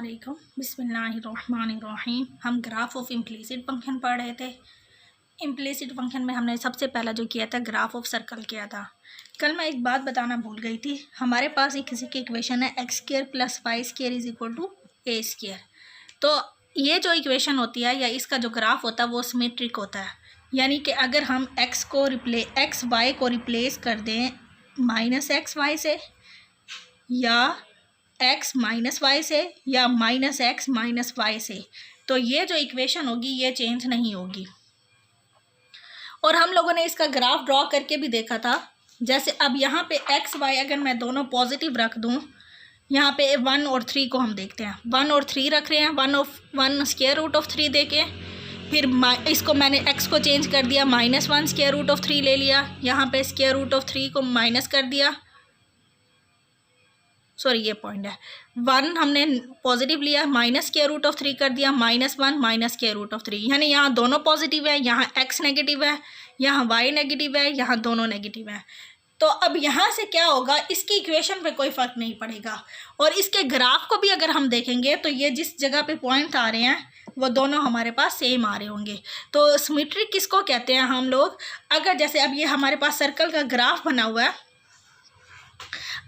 अस्सलामुअलैकुम बिस्मिल्लाहिर्रहमानिर्रहीम। हम ग्राफ ऑफ इम्प्लिसिट फंक्शन पढ़ रहे थे। इम्प्लिसिट फंक्शन में हमने सबसे पहला जो किया था ग्राफ ऑफ सर्कल किया था। कल मैं एक बात बताना भूल गई थी। हमारे पास एक किसी की इक्वेशन है x square plus y square is equal to a square. तो ये जो इक्वेशन होती है या इसका जो ग्राफ होता है वो सिमेट्रिक होता है। यानी कि अगर हम एक्स वाई को रिप्लेस कर दें माइनस एक्स वाई से या x माइनस वाई से या माइनस एक्स माइनस वाई से, तो ये जो इक्वेशन होगी ये चेंज नहीं होगी। और हम लोगों ने इसका ग्राफ ड्रॉ करके भी देखा था। जैसे अब यहाँ पे x y अगर मैं दोनों पॉजिटिव रख दूँ, यहाँ पे 1 और 3 को हम देखते हैं। 1 और 3 रख रहे हैं, 1 स्क्वायर रूट ऑफ 3 देके फिर इसको मैंने x को चेंज कर दिया, -1 स्क्वायर रूट ऑफ 3 ले लिया। यहाँ पे स्क्वायर रूट ऑफ 3 को माइनस कर दिया, सॉरी ये पॉइंट है। 1 हमने पॉजिटिव लिया, माइनस स्क्वायर रूट ऑफ 3 कर दिया, -1 माइनस स्क्वायर रूट ऑफ 3। यानी यहाँ दोनों पॉजिटिव है, यहाँ x नेगेटिव है, यहाँ y नेगेटिव है, यहाँ दोनों नेगेटिव है। तो अब यहाँ से क्या होगा, इसकी इक्वेशन पे कोई फ़र्क नहीं पड़ेगा। और इसके ग्राफ को भी अगर हम देखेंगे तो ये जिस जगह पे पॉइंट आ रहे हैं वो दोनों हमारे पास सेम आ रहे होंगे। तो सिमेट्रिक किसको कहते हैं हम लोग? अगर जैसे अब ये हमारे पास सर्कल का ग्राफ बना हुआ है,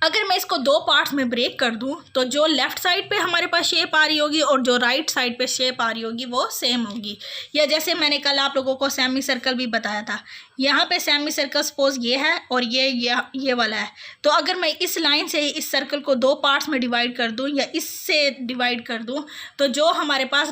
अगर मैं इसको दो पार्ट्स में ब्रेक कर दूं तो जो लेफ़्ट साइड पे हमारे पास शेप आ रही होगी और जो राइट साइड पे शेप आ रही होगी वो सेम होगी। या जैसे मैंने कल आप लोगों को सेमी सर्कल भी बताया था, यहाँ पे सेमी सर्कल सपोज ये है और ये वाला है। तो अगर मैं इस लाइन से इस सर्कल को दो पार्ट्स में डिवाइड कर दूँ या इससे डिवाइड कर दूँ, तो जो हमारे पास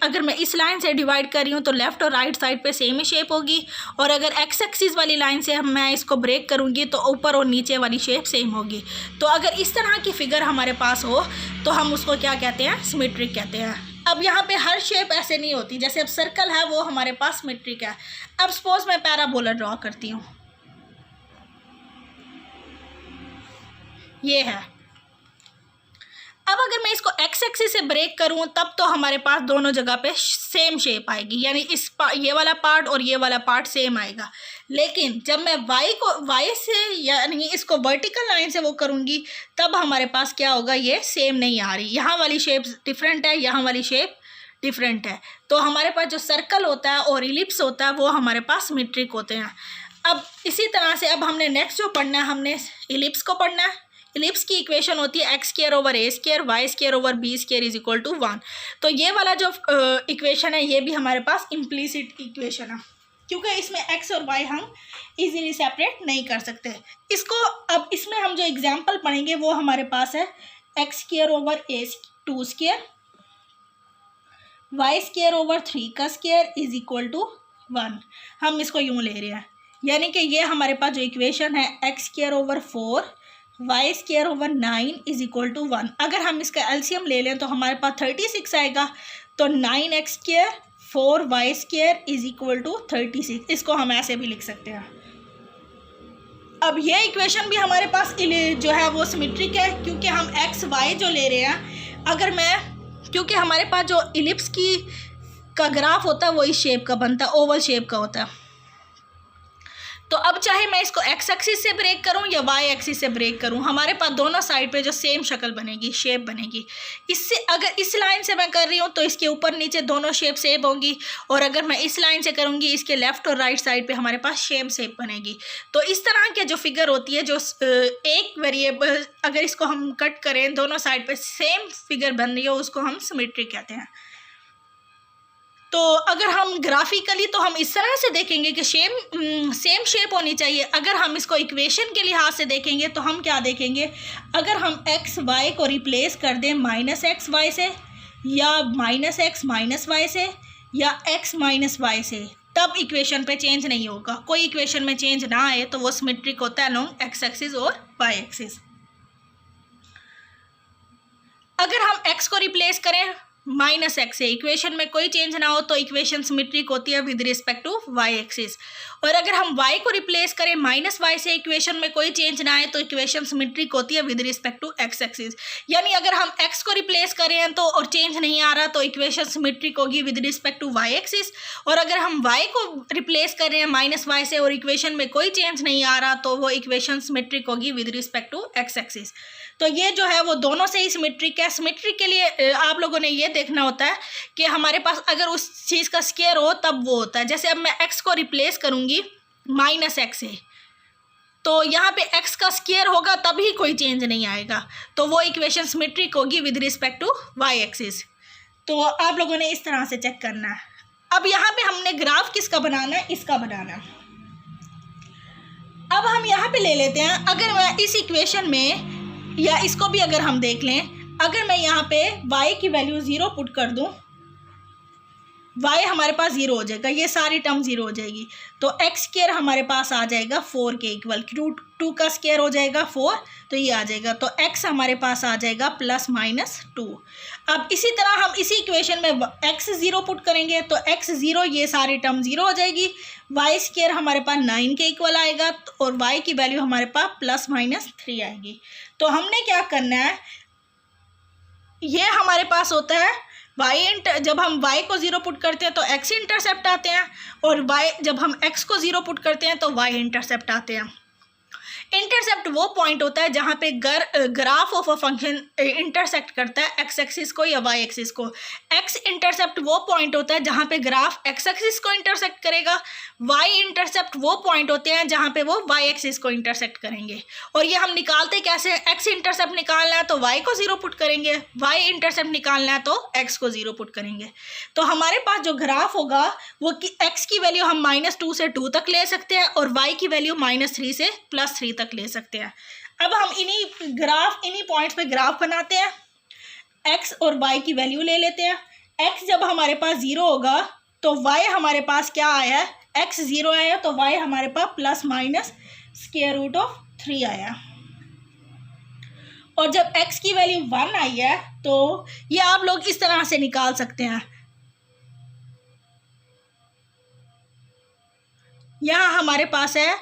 अगर मैं इस लाइन से डिवाइड कर रही हूँ तो लेफ़्ट और राइट साइड पे सेम ही शेप होगी। और अगर एक्स एक्सिस वाली लाइन से मैं इसको ब्रेक करूँगी तो ऊपर और नीचे वाली शेप सेम होगी। तो अगर इस तरह की फिगर हमारे पास हो तो हम उसको क्या कहते हैं? सिमेट्रिक कहते हैं। अब यहाँ पे हर शेप ऐसे नहीं होती। जैसे अब सर्कल है वो हमारे पास सिमेट्रिक है। अब सपोज मैं पैराबोला ड्रॉ करती हूँ, ये है। अब अगर मैं इसको एक्स एक्सिस से ब्रेक करूं तब तो हमारे पास दोनों जगह पे सेम शेप आएगी, यानी ये वाला पार्ट और ये वाला पार्ट सेम आएगा। लेकिन जब मैं वाई से यानी इसको वर्टिकल लाइन से वो करूंगी तब हमारे पास क्या होगा, ये सेम नहीं आ रही। यहाँ वाली शेप डिफरेंट है, यहाँ वाली शेप डिफरेंट है। तो हमारे पास जो सर्कल होता है और इलिप्स होता है वो हमारे पास सिमेट्रिक होते हैं। अब इसी तरह से अब हमने नेक्स्ट जो पढ़ना है, हमने इलिप्स को पढ़ना है। इलिप्स की इक्वेशन होती है x square over a square y square over b square is equal to 1। तो ये वाला जो इक्वेशन है ये भी हमारे पास इम्प्लिसिट इक्वेशन है, क्योंकि इसमें एक्स और वाई हम इजीली सेपरेट नहीं कर सकते इसको। अब इसमें हम जो एग्जांपल पढ़ेंगे वो हमारे पास है एक्स स्क्वायर ओवर ए 2 स्क्वायर वाई स्क्वायर ओवर 3 का स्क्वायर इज इक्वल टू 1। हम इसको यूँ ले रहे हैं, यानी कि ये हमारे पास जो इक्वेशन है x square over 4 y square over 9 is equal to 1। अगर हम इसका एलसीएम ले लें तो हमारे पास 36 आएगा। तो 9x square 4y square is equal to 36। इसको हम ऐसे भी लिख सकते हैं। अब ये इक्वेशन भी हमारे पास जो है वो सिमेट्रिक है, क्योंकि हम एक्स वाई जो ले रहे हैं, क्योंकि हमारे पास जो इलिप्स का ग्राफ होता है वो इस शेप का बनता है, ओवल शेप का होता है। तो अब चाहे मैं इसको एक्स एक्सिस से ब्रेक करूं या वाई एक्सिस से ब्रेक करूं, हमारे पास दोनों साइड पे जो सेम शक्ल बनेगी, शेप बनेगी। इससे अगर इस लाइन से मैं कर रही हूं तो इसके ऊपर नीचे दोनों शेप सेम होंगी, और अगर मैं इस लाइन से करूंगी इसके लेफ़्ट और राइट साइड पे हमारे पास सेम शेप बनेगी। तो इस तरह के जो फिगर होती है, जो एक वेरिएबल अगर इसको हम कट करें दोनों साइड पर सेम फिगर बन रही हो, उसको हम सिमेट्रिक कहते हैं। तो अगर हम ग्राफिकली तो हम इस तरह से देखेंगे कि सेम शेप होनी चाहिए। अगर हम इसको इक्वेशन के लिहाज से देखेंगे तो हम क्या देखेंगे, अगर हम एक्स वाई को रिप्लेस कर दें माइनस एक्स वाई से या माइनस एक्स माइनस वाई से या एक्स माइनस वाई से, तब इक्वेशन पे चेंज नहीं होगा। कोई इक्वेशन में चेंज ना आए तो वो सिमेट्रिक होता है अलोंग एक्स एक्सिस और वाई एक्सिस। अगर हम एक्स को रिप्लेस करें माइनस एक्स से, इक्वेशन में कोई चेंज ना हो तो इक्वेशन सिमेट्रिक होती है with respect to y axis. और अगर हम वाई को रिप्लेस करें माइनस वाई से, इक्वेशन में कोई चेंज ना आए तो इक्वेशन सिमेट्रिक होती है with respect to x axis. यानी अगर हम एक्स को रिप्लेस करें तो और चेंज नहीं आ रहा तो इक्वेशन सिमेट्रिक होगी with respect to y axis. और अगर हम वाई को रिप्लेस कर रहे हैं माइनस वाई से और इक्वेशन में कोई चेंज नहीं आ रहा तो वो इक्वेशन सिमेट्रिक होगी with respect to x axis. तो ये जो है वो दोनों से ही सिमेट्रिक है। सिमेट्रिक के लिए आप लोगों ने ये देखना होता है कि हमारे पास अगर उस चीज़ का स्क्वायर हो तब वो होता है। जैसे अब मैं x को रिप्लेस करूँगी -x से, तो यहाँ पे x का स्क्वायर होगा तभी कोई चेंज नहीं आएगा, तो वो इक्वेशन सिमेट्रिक होगी with respect to y axis. तो आप लोगों ने इस तरह से चेक करना है। अब यहाँ पे हमने ग्राफ किसका बनाना है, इसका बनाना है। अब हम यहाँ पे ले लेते हैं, अगर मैं इस इक्वेशन में, या इसको भी अगर हम देख लें, अगर मैं यहाँ पे y की वैल्यू 0 पुट कर दूँ, y हमारे पास 0 हो जाएगा, ये सारी टर्म 0 हो जाएगी, तो x स्क्वायर हमारे पास आ जाएगा 4 के इक्वल। 2 का स्क्वायर हो जाएगा 4, तो ये आ जाएगा, तो x हमारे पास आ जाएगा +-2। अब इसी तरह हम इसी इक्वेशन में x 0 पुट करेंगे, तो x 0, ये सारी टर्म 0 हो जाएगी, y स्क्वायर हमारे पास 9 के इक्वल आएगा, और y की वैल्यू हमारे पास +-3 आएगी। तो हमने क्या करना है, ये हमारे पास होता है जब हम y को 0 पुट करते हैं तो x इंटरसेप्ट आते हैं, और जब हम x को 0 पुट करते हैं तो y इंटरसेप्ट आते हैं। इंटरसेप्ट वो पॉइंट होता है जहाँ पे graph of a function intersect करता है x एक्सिस को या y एक्सिस को। x इंटरसेप्ट वो पॉइंट होता है जहाँ पे ग्राफ x एक्सिस को इंटरसेक्ट करेगा, y इंटरसेप्ट वो पॉइंट होते हैं जहाँ पे वो y एक्सिस को इंटरसेक्ट करेंगे। और ये हम निकालते कैसे, x इंटरसेप्ट निकालना है तो y को 0 पुट करेंगे, y इंटरसेप्ट निकालना है तो x को 0 पुट करेंगे। तो हमारे पास जो ग्राफ होगा वो x की वैल्यू हम -2 से 2 तक ले सकते हैं, और y की वैल्यू -3 से +3 तक ले सकते हैं। अब हम इन्हीं पॉइंट्स पे ग्राफ बनाते हैं, x और y की वैल्यू ले लेते हैं। x जब हमारे पास 0 होगा तो y हमारे पास क्या आया है, x 0 आया, तो y हमारे पास ±√3 आया। और जब x की वैल्यू 1 आई है तो ये आप लोग इस तरह से निकाल सकते हैं। यहाँ हमारे पास है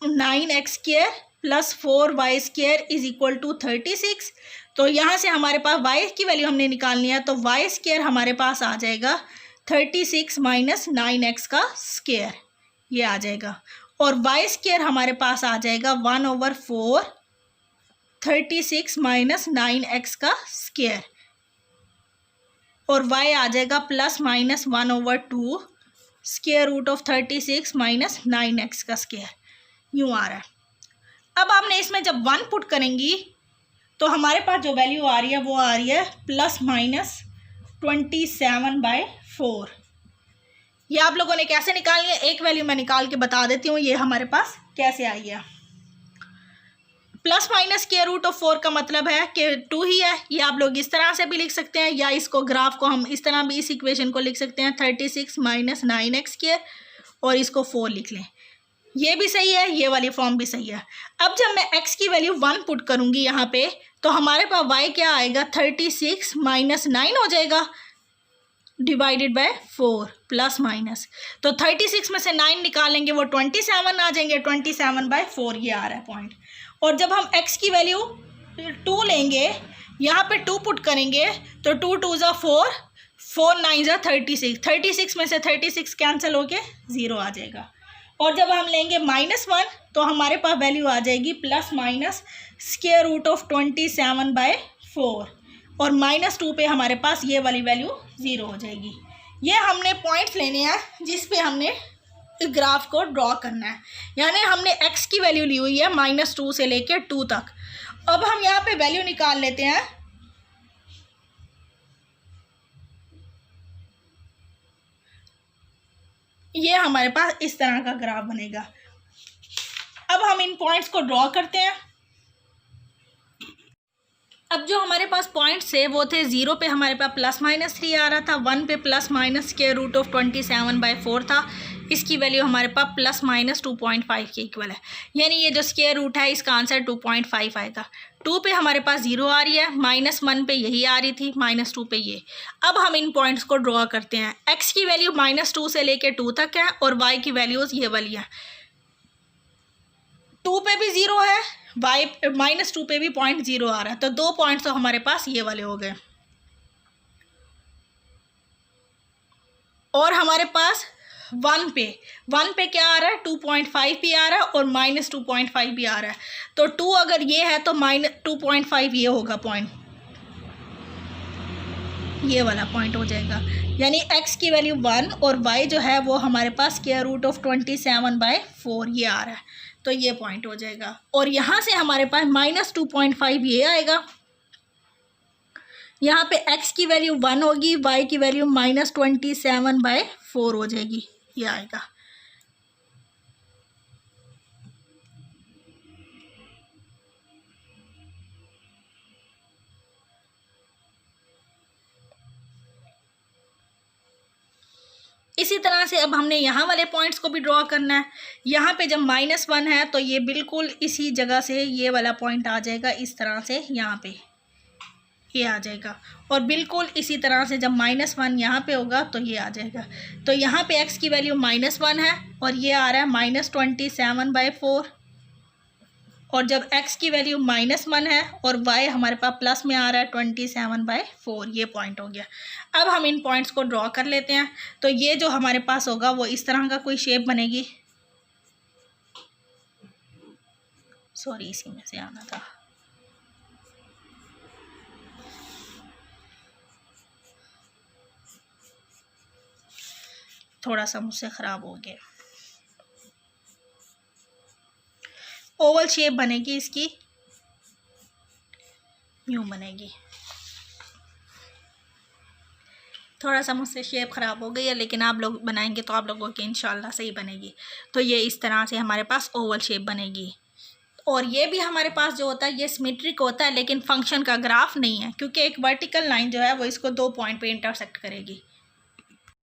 9x² + 4y² = 36। तो यहाँ से हमारे पास y की वैल्यू हमने निकालनी है, तो y² हमारे पास आ जाएगा 36 - 9x², ये आ जाएगा, और y² हमारे पास आ जाएगा 1/4 36 - 9x², और y आ जाएगा +-1/2 √36 - 9x², यूँ आ रहा है। अब आपने इसमें जब 1 पुट करेंगी तो हमारे पास जो वैल्यू आ रही है वो आ रही है +-27/4। ये आप लोगों ने कैसे निकालनी है, एक वैल्यू मैं निकाल के बता देती हूँ, ये हमारे पास कैसे आई है। ±√4 का मतलब है कि 2 ही है, ये आप लोग इस तरह से भी लिख सकते हैं, या इसको ग्राफ को हम इस तरह भी इस इक्वेशन को लिख सकते हैं 36 - 9x², और इसको 4 लिख लें, ये भी सही है, ये वाली फॉर्म भी सही है। अब जब मैं x की वैल्यू 1 पुट करूँगी यहाँ पे, तो हमारे पास y क्या आएगा, 36 - 9 हो जाएगा /4 ±। तो 36 में से 9 निकालेंगे वो 27 आ जाएंगे, 27/4 ये आ रहा है पॉइंट। और जब हम x की वैल्यू 2 लेंगे, यहाँ पे 2 पुट करेंगे, तो 2 × 2 = 4, 4 × 9 = 36, 36 में से 36 कैंसिल होके 0 आ जाएगा। और जब हम लेंगे -1 तो हमारे पास वैल्यू आ जाएगी ±√27/4, और -2 पे हमारे पास ये वाली वैल्यू 0 हो जाएगी। ये हमने पॉइंट्स लेने हैं जिस पे हमने ग्राफ को ड्रॉ करना है, यानी हमने x की वैल्यू ली हुई है -2 से लेकर 2 तक। अब हम यहाँ पे वैल्यू निकाल लेते हैं। ये हमारे पास इस तरह का ग्राफ बनेगा। अब हम इन पॉइंट्स को ड्रॉ करते हैं। अब जो हमारे पास पॉइंट्स थे वो थे 0 पे हमारे पास +-3 आ रहा था, 1 पे ±√27/4 था, इसकी वैल्यू हमारे पास ±2.5 के इक्वल है, यानी ये जो स्क्वायर रूट है इसका आंसर 2.5 आएगा। 2 पे हमारे पास 0 आ रही है, -1 पे यही आ रही थी, -2 पे ये। अब हम इन पॉइंट्स को ड्रॉ करते हैं। x की वैल्यू -2 से लेकर 2 तक है, और y की वैल्यूज़ ये वाली है। 2 पे भी 0 है, -2 पे भी पॉइंट 0 आ रहा है, तो 2 पॉइंट्स तो हमारे पास ये वाले हो गए। और हमारे पास वन पे क्या आ रहा है, 2.5 भी आ रहा है और -2.5 भी आ रहा है। तो 2 अगर ये है तो -2.5 ये होगा पॉइंट, ये वाला पॉइंट हो जाएगा। यानी x की वैल्यू 1 और y जो है वो हमारे पास स्क्वायर रूट ऑफ 27/4 ये आ रहा है, तो ये पॉइंट हो जाएगा। और यहाँ से हमारे पास -2.5 ये आएगा, यहाँ पे x की वैल्यू 1 होगी, y की वैल्यू -27/4 हो जाएगी, ये आएगा। इसी तरह से अब हमने यहाँ वाले पॉइंट्स को भी ड्रॉ करना है। यहाँ पे जब -1 है तो ये बिल्कुल इसी जगह से ये वाला पॉइंट आ जाएगा, इस तरह से यहाँ पे ये आ जाएगा। और बिल्कुल इसी तरह से जब -1 यहाँ पे होगा तो ये आ जाएगा। तो यहाँ पे x की वैल्यू -1 है और ये आ रहा है -27/4। और जब x की वैल्यू -1 है और y हमारे पास प्लस में आ रहा है 27/4, ये पॉइंट हो गया। अब हम इन पॉइंट्स को ड्रॉ कर लेते हैं। तो ये जो हमारे पास होगा वो इस तरह का कोई शेप बनेगी, सॉरी इसी में से आना था। थोड़ा सा मुझसे ख़राब हो गया। ओवल शेप बनेगी इसकी, यूँ बनेगी। थोड़ा सा मुझसे शेप ख़राब हो गई है, लेकिन आप लोग बनाएंगे तो आप लोगों की इंशाल्लाह सही बनेगी। तो ये इस तरह से हमारे पास ओवल शेप बनेगी। और ये भी हमारे पास जो होता है ये सिमेट्रिक होता है, लेकिन फंक्शन का ग्राफ नहीं है, क्योंकि एक वर्टिकल लाइन जो है वो इसको 2 पॉइंट पे इंटरसेक्ट करेगी।